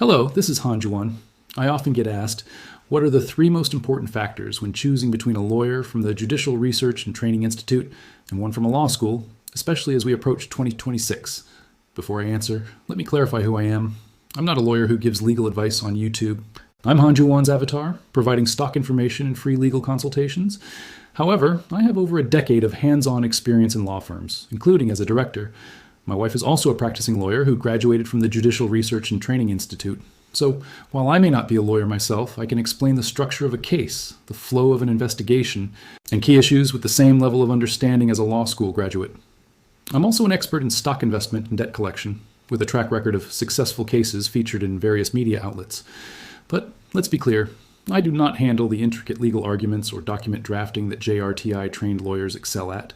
Hello, this is Han-Juan. I often get asked, what are the three most important factors when choosing between a lawyer from the Judicial Research and Training Institute and one from a law school, especially as we approach 2026? Before I answer, let me clarify who I am. I'm not a lawyer who gives legal advice on YouTube. I'm Han-Juan's avatar, providing stock information and free legal consultations. However, I have over a decade of hands-on experience in law firms, including as a director. My wife is also a practicing lawyer who graduated from the Judicial Research and Training Institute. So, while I may not be a lawyer myself, I can explain the structure of a case, the flow of an investigation, and key issues with the same level of understanding as a law school graduate. I'm also an expert in stock investment and debt collection, with a track record of successful cases featured in various media outlets. But let's be clear, I do not handle the intricate legal arguments or document drafting that JRTI-trained lawyers excel at.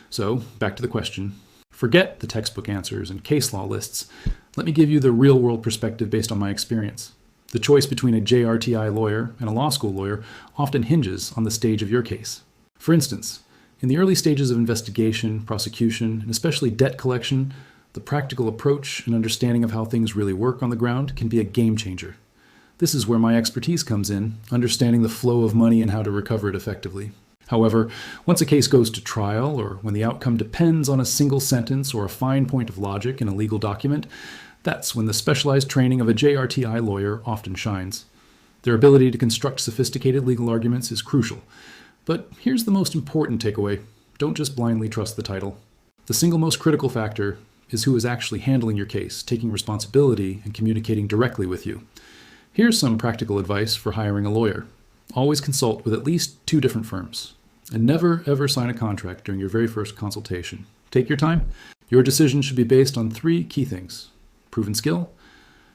So, back to the question. Forget the textbook answers and case law lists. Let me give you the real-world perspective based on my experience. The choice between a JRTI lawyer and a law school lawyer often hinges on the stage of your case. For instance, in the early stages of investigation, prosecution, and especially debt collection, the practical approach and understanding of how things really work on the ground can be a game changer. This is where my expertise comes in, understanding the flow of money and how to recover it effectively. However, once a case goes to trial, or when the outcome depends on a single sentence or a fine point of logic in a legal document, that's when the specialized training of a JRTI lawyer often shines. Their ability to construct sophisticated legal arguments is crucial. But here's the most important takeaway. Don't just blindly trust the title. The single most critical factor is who is actually handling your case, taking responsibility, and communicating directly with you. Here's some practical advice for hiring a lawyer. Always consult with at least 2 different firms. And never, ever sign a contract during your very first consultation. Take your time. Your decision should be based on 3 key things: proven skill,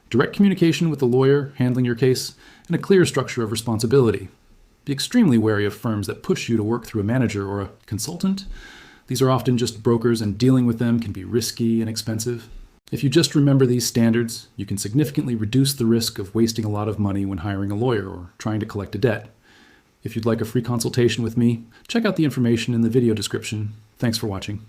direct communication with the lawyer handling your case, and a clear structure of responsibility. Be extremely wary of firms that push you to work through a manager or a consultant. These are often just brokers, and dealing with them can be risky and expensive. If you just remember these standards, you can significantly reduce the risk of wasting a lot of money when hiring a lawyer or trying to collect a debt. If you'd like a free consultation with me, check out the information in the video description. Thanks for watching.